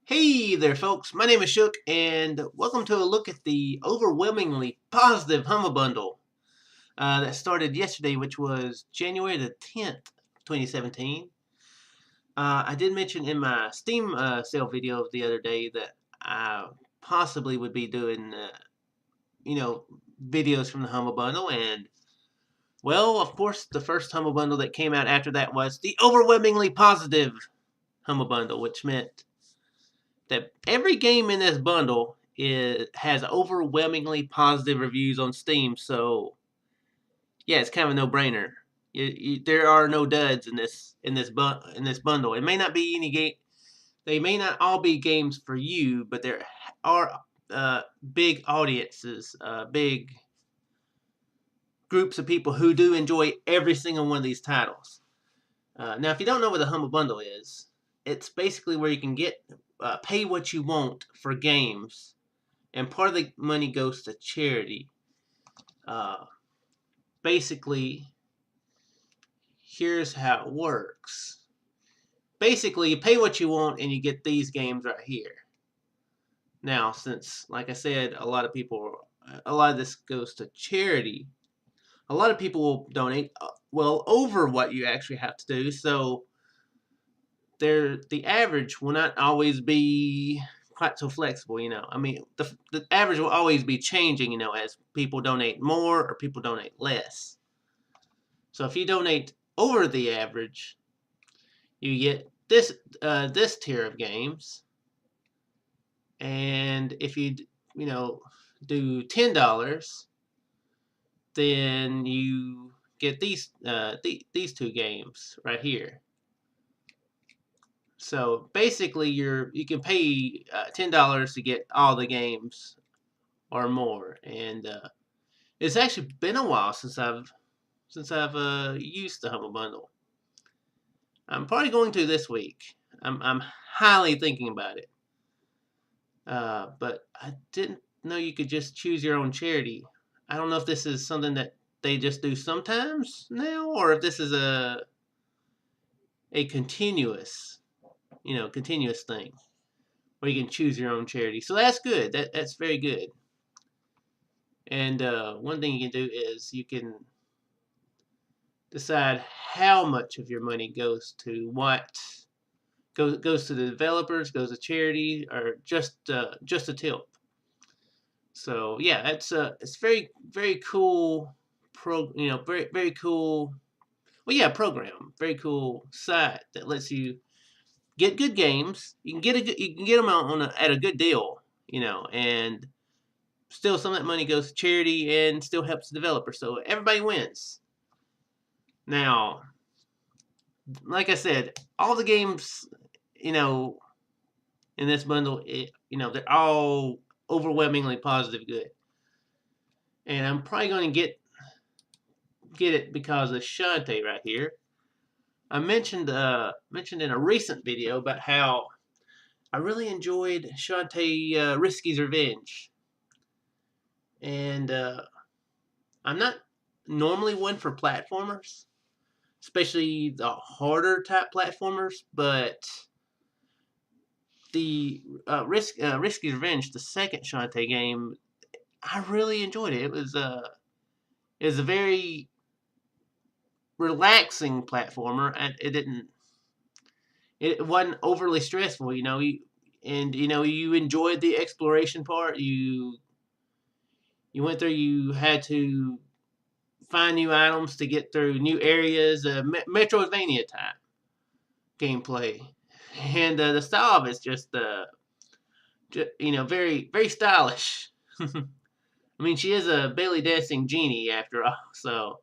Hey there, folks. My name is Shook, and welcome to a look at the overwhelmingly positive Humble Bundle that started yesterday, which was January the 10th, 2017. I did mention in my Steam sale video the other day that I possibly would be doing, you know, videos from the Humble Bundle, and well, of course, the first Humble Bundle that came out after that was the overwhelmingly positive Humble Bundle, which meant that every game in this bundle has overwhelmingly positive reviews on Steam. So yeah, it's kind of a no-brainer. There are no duds in this bundle. It may not be any game. They may not all be games for you, but there are big audiences, big groups of people who do enjoy every single one of these titles. Now, if you don't know what the Humble Bundle is, it's basically where you can get pay what you want for games, and part of the money goes to charity. Uh, Basically, here's how it works. Basically, you pay what you want, and you get these games right here. Now, since, like I said, a lot of this goes to charity. A lot of people will donate well over what you actually have to do. So the average will not always be quite so flexible, I mean, the average will always be changing, as people donate more or people donate less. So if you donate over the average, you get this tier of games. And if you do $10, then you get these two games right here. So basically, you can pay $10 to get all the games or more, and it's actually been a while since I've used the Humble Bundle. I'm probably going to this week. I'm highly thinking about it, but I didn't know you could just choose your own charity. I don't know if this is something that they just do sometimes now, or if this is a continuous thing where you can choose your own charity. So that's good. That's very good. And one thing you can do is you can decide how much of your money goes to what goes to the developers, goes to charity, or just a tip. So yeah, it's very cool very cool. Well, yeah, program, very cool site that lets you get good games. You can get them at a good deal, and still some of that money goes to charity and still helps the developer. So everybody wins. Now, like I said, all the games, in this bundle, they're all overwhelmingly positive good. And I'm probably going to get it because of Shantae right here. I mentioned in a recent video about how I really enjoyed Shantae Risky's Revenge. And I'm not normally one for platformers, especially the harder type platformers, but the Risky's Revenge, the second Shantae game, I really enjoyed it. It was a very relaxing platformer, and it wasn't overly stressful. You enjoyed the exploration part. You went there. You had to find new items to get through new areas. Metroidvania type gameplay, and the style of it's just very very stylish. I mean, she is a belly dancing genie after all, so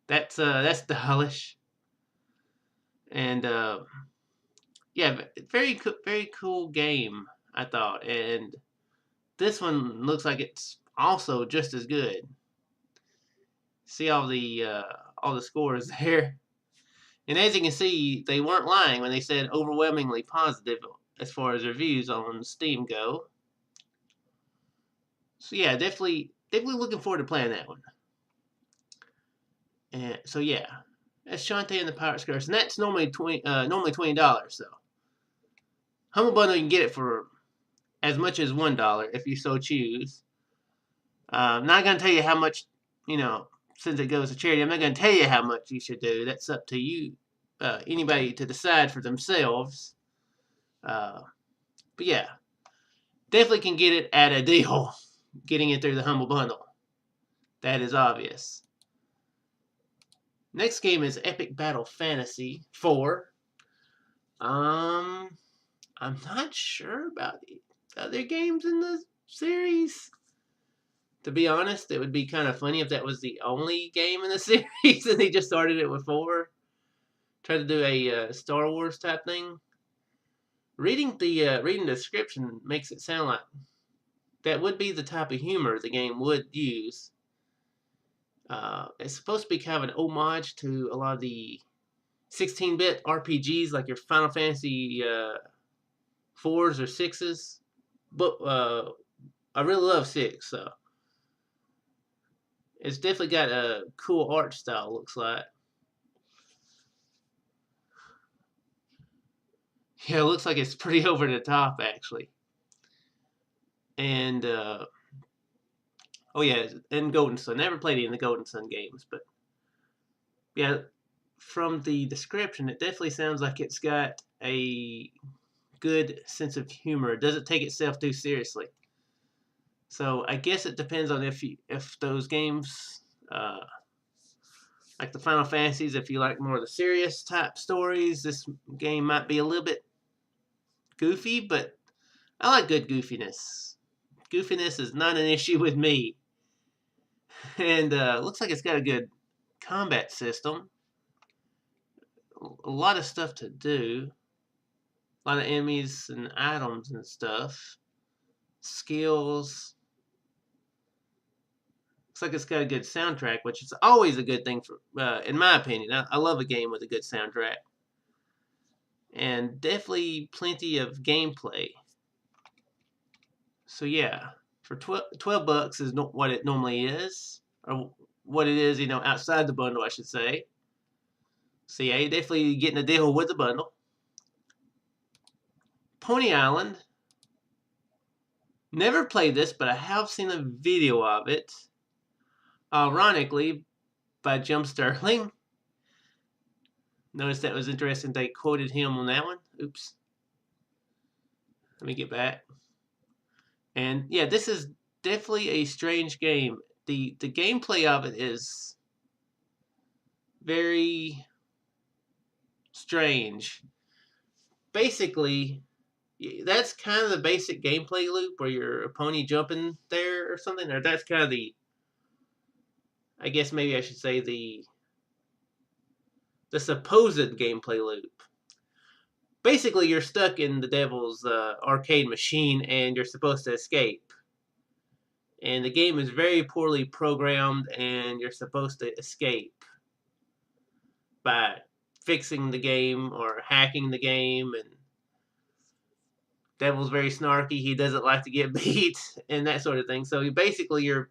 that's stylish. And yeah, very cool game, I thought. And this one looks like it's also just as good. See all the scores there. And as you can see, they weren't lying when they said overwhelmingly positive as far as reviews on Steam go. So yeah, definitely looking forward to playing that one. And so yeah, that's Shantae and the Pirate's Curse, and that's normally $20. So Humble Bundle, you can get it for as much as $1 if you so choose. I'm not going to tell you how much, since it goes to charity, I'm not going to tell you how much you should do. That's up to you, anybody to decide for themselves. But yeah, definitely can get it at a deal, getting it through the Humble Bundle. That is obvious. Next game is Epic Battle Fantasy 4. I'm not sure about the other games in the series. To be honest, it would be kind of funny if that was the only game in the series and they just started it with 4. Try to do a Star Wars type thing. Reading the description makes it sound like that would be the type of humor the game would use. It's supposed to be kind of an homage to a lot of the 16-bit RPGs like your Final Fantasy 4s or 6s. But I really love 6, so it's definitely got a cool art style, looks like. Yeah, it looks like it's pretty over the top, actually. And, oh yeah, and Golden Sun. Never played any of the Golden Sun games, but yeah, from the description, it definitely sounds like it's got a good sense of humor. It doesn't take itself too seriously. So I guess it depends on if those games, like the Final Fantasies, if you like more of the serious type stories, this game might be a little bit goofy, but I like good goofiness. Goofiness is not an issue with me. And looks like it's got a good combat system. A lot of stuff to do. A lot of enemies and items and stuff. Skills. Looks like it's got a good soundtrack, which is always a good thing for, in my opinion. I love a game with a good soundtrack. And definitely plenty of gameplay. So yeah, for 12 bucks is not what it normally is, or what it is, outside the bundle, I should say. So yeah, you're definitely getting a deal with the bundle. Pony Island. Never played this, but I have seen a video of it. Ironically, by Jim Sterling. Noticed that was interesting. They quoted him on that one. Oops. Let me get back. And yeah, this is definitely a strange game. The gameplay of it is very strange. Basically, that's kind of the basic gameplay loop where you're a pony jumping there or something. Or that's kind of I guess maybe I should say the supposed gameplay loop. Basically, you're stuck in the devil's arcade machine and you're supposed to escape. And the game is very poorly programmed and you're supposed to escape by fixing the game or hacking the game. And devil's very snarky. He doesn't like to get beat and that sort of thing. So basically you're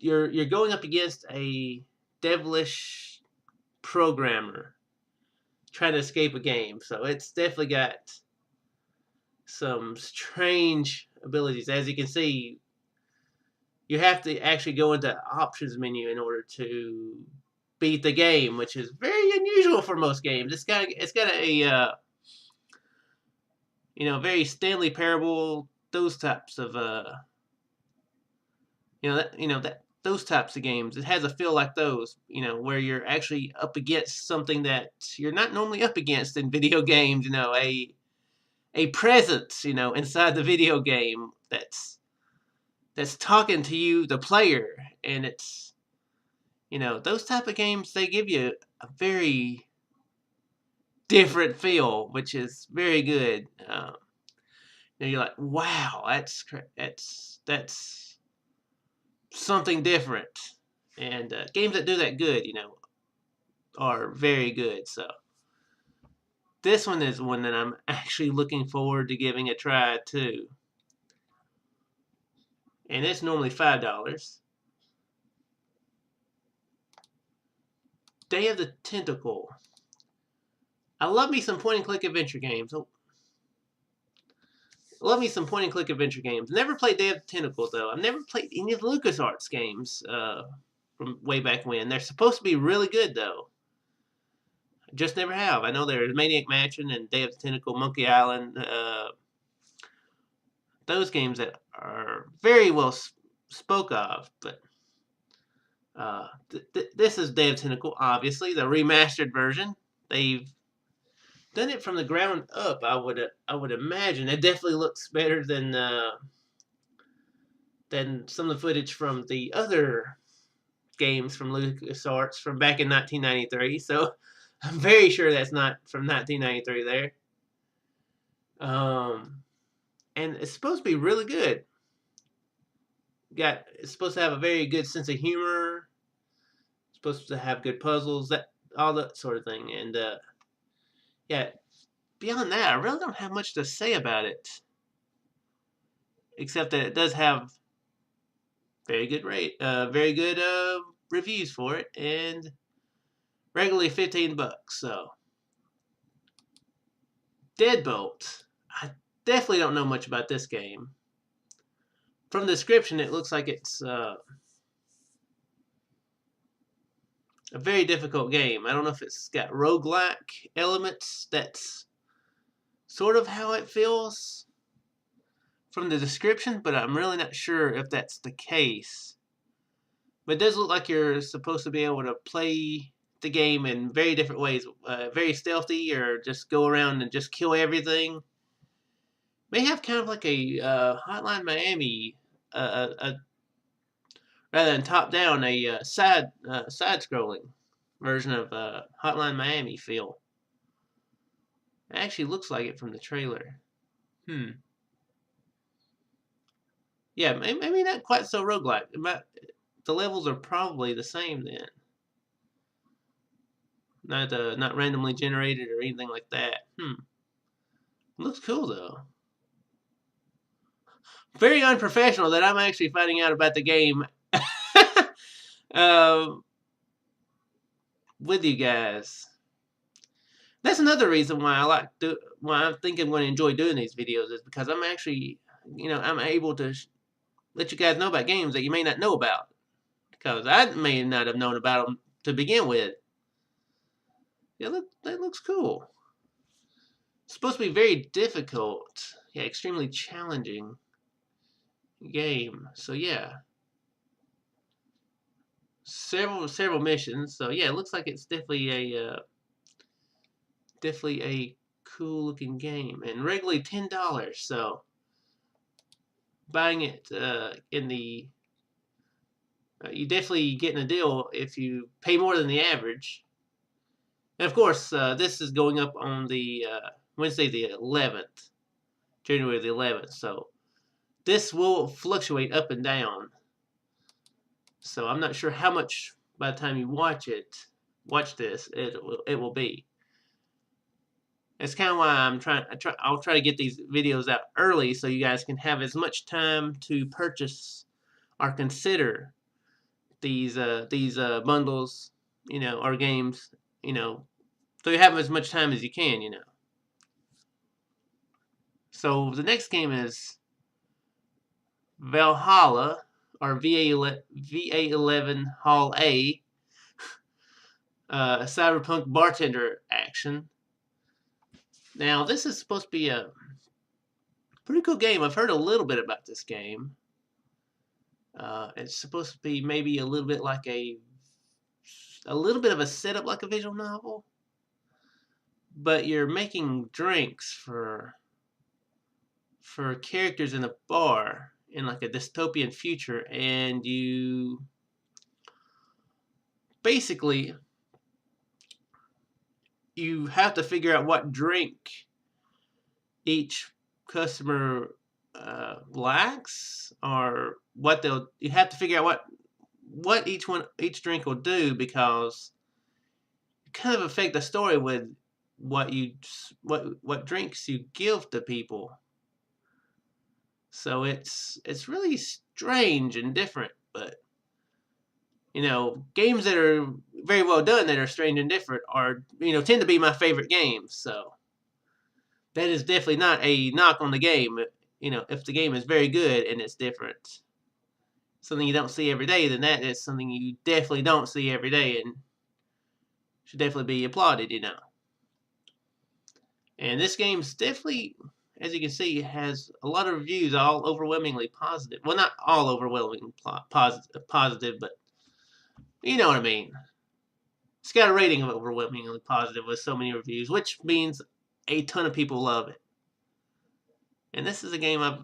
going up against a devilish programmer trying to escape a game. So it's definitely got some strange abilities. As you can see, you have to actually go into options menu in order to beat the game, which is very unusual for most games. It's got a very Stanley Parable, those types of those types of games. It has a feel like those, where you're actually up against something that you're not normally up against in video games. A presence, inside the video game that's talking to you, the player, and it's, those type of games, they give you a very different feel, which is very good. You're like, wow, that's something different, and games that do that good, are very good. So this one is one that I'm actually looking forward to giving a try too. And it's normally $5. Day of the Tentacle. I love me some point-and-click adventure games. Oh, love me some point-and-click adventure games. Never played Day of the Tentacle, though. I've never played any of the LucasArts games from way back when. They're supposed to be really good, though. Just never have. I know there's Maniac Mansion and Day of the Tentacle, Monkey Island. Those games that are very well spoke of, but this is Day of the Tentacle, obviously, the remastered version. They've done it from the ground up. I would imagine it definitely looks better than some of the footage from the other games from LucasArts from back in 1993. So I'm very sure that's not from 1993 there. And it's supposed to be really good. It's supposed to have a very good sense of humor. It's supposed to have good puzzles, all that sort of thing. And yeah, beyond that, I really don't have much to say about it, except that it does have very good reviews for it, and regularly $15. So Deadbolt. I definitely don't know much about this game. From the description, it looks like it's a very difficult game. I don't know if it's got roguelike elements. That's sort of how it feels from the description, but I'm really not sure if that's the case. But it does look like you're supposed to be able to play the game in very different ways. Very stealthy, or just go around and just kill everything. May have kind of like a Hotline Miami, rather than top-down, a side-scrolling version of Hotline Miami feel. It actually looks like it from the trailer. Yeah, maybe not quite so roguelike. The levels are probably the same then. Not randomly generated or anything like that. Looks cool though. Very unprofessional that I'm actually finding out about the game with you guys. That's another reason why why I think I'm going to enjoy doing these videos, is because I'm actually, I'm able to let you guys know about games that you may not know about, because I may not have known about them to begin with. Yeah, that looks cool. It's supposed to be very difficult. Yeah, extremely challenging game. So yeah, several missions. So yeah, it looks like it's definitely a cool looking game, and regularly $10. So buying it in the you definitely getting a deal if you pay more than the average. And of course, this is going up on the Wednesday the 11th, January the 11th. So this will fluctuate up and down. So I'm not sure how much by the time you watch this, it will be. That's kind of why I'll try to get these videos out early so you guys can have as much time to purchase or consider these bundles, or games, so you have as much time as you can, So the next game is Valhalla, or VA11 Hall A, Cyberpunk Bartender action. Now, this is supposed to be a pretty cool game. I've heard a little bit about this game. It's supposed to be maybe a little bit like a little bit of a setup like a visual novel, but you're making drinks for characters in a bar in like a dystopian future, and you basically have to figure out what drink each customer likes, or you have to figure out what each drink will do, because you kind of affect the story with what drinks you give to people. So it's really strange and different, but games that are very well done that are strange and different are, tend to be my favorite games. So that is definitely not a knock on the game. If the game is very good and it's different, something you don't see every day, then that is something you definitely don't see every day and should definitely be applauded, And this game's definitely, as you can see, has a lot of reviews, all overwhelmingly positive. Well, not all overwhelmingly positive, but you know what I mean. It's got a rating of overwhelmingly positive with so many reviews, which means a ton of people love it. And this is a game I've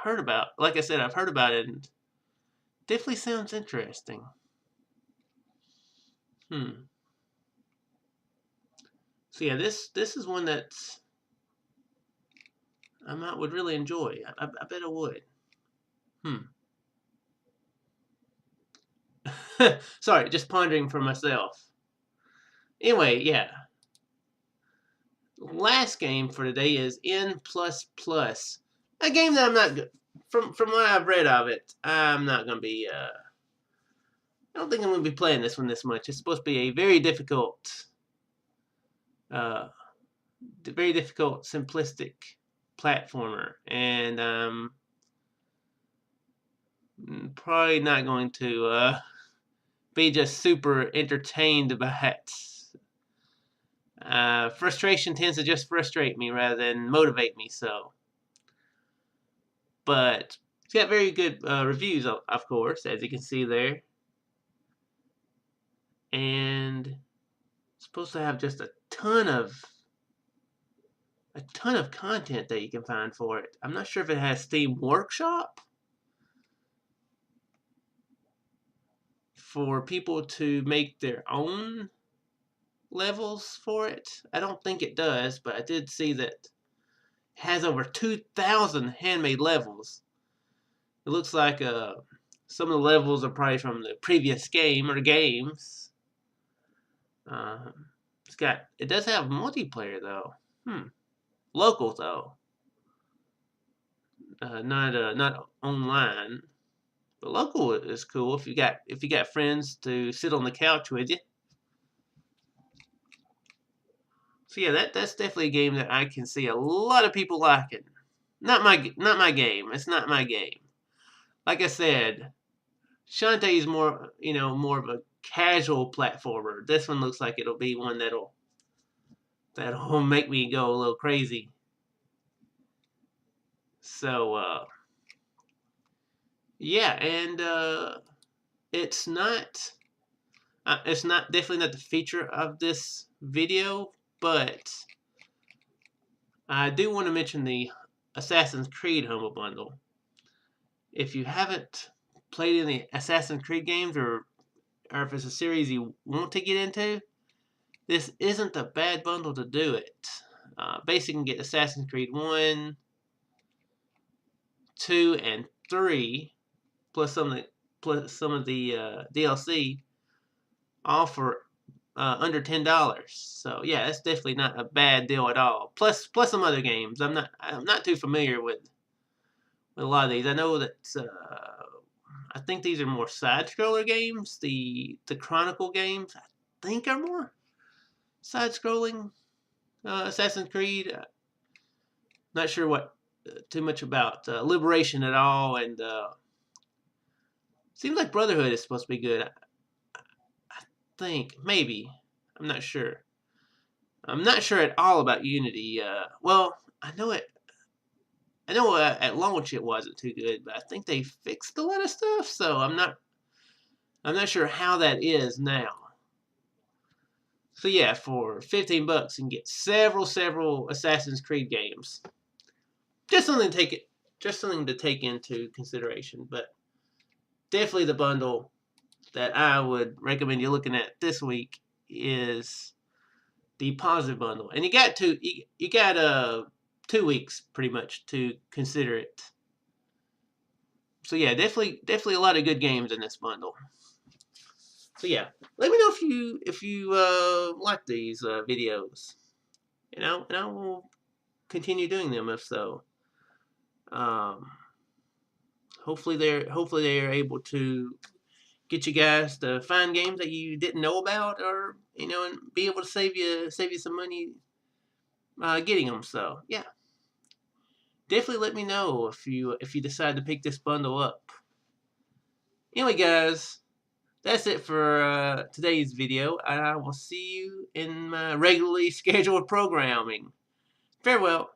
heard about. Like I said, I've heard about it, and definitely sounds interesting. So yeah, this is one that would really enjoy. I bet I would. Sorry, just pondering for myself. Anyway, yeah. Last game for today is N++. A game that I'm not good. From what I've read of it, I'm not going to be, I don't think I'm going to be playing this one this much. It's supposed to be a very difficult, simplistic platformer. And probably not going to be just super entertained by it. Frustration tends to just frustrate me rather than motivate me, but it's got very good reviews, of course, as you can see there. And it's supposed to have just a ton of content that you can find for it. I'm not sure if it has Steam Workshop for people to make their own levels for it. I don't think it does, but I did see that it has over 2,000 handmade levels. It looks like some of the levels are probably from the previous game or games. It does have multiplayer though. Local though. Not online. But local is cool if you got friends to sit on the couch with you. So yeah, that's definitely a game that I can see a lot of people liking. Not my game. It's not my game. Like I said, Shantae is more of a casual platformer. This one looks like it'll be one that'll make me go a little crazy. So yeah, and it's not definitely not the feature of this video, but I do want to mention the Assassin's Creed Humble Bundle. If you haven't played any Assassin's Creed games, or if it's a series you want to get into, this isn't a bad bundle to do it. Basically, you can get Assassin's Creed 1, 2, and 3, plus some of the DLC, all for under $10. So yeah, that's definitely not a bad deal at all. Plus some other games. I'm not too familiar with a lot of these. I know that I think these are more side-scroller games. The Chronicle games, I think, are more side-scrolling. Assassin's Creed, not sure what too much about Liberation at all, and seems like Brotherhood is supposed to be good. I think maybe, I'm not sure. I'm not sure at all about Unity. Well, I know it. I know at launch it wasn't too good, but I think they fixed a lot of stuff, so I'm not sure how that is now. So yeah, for $15 you can get several Assassin's Creed games. Just something to take into consideration, but definitely the bundle that I would recommend you looking at this week is the Positve bundle, and you got 2 weeks pretty much to consider it. So yeah, definitely a lot of good games in this bundle. So yeah, let me know if you like these videos, and I will continue doing them if so. Hopefully they are able to get you guys to find games that you didn't know about, or and be able to save you some money getting them. So yeah, definitely let me know if you decide to pick this bundle up. Anyway, guys, that's it for today's video. I will see you in my regularly scheduled programming. Farewell.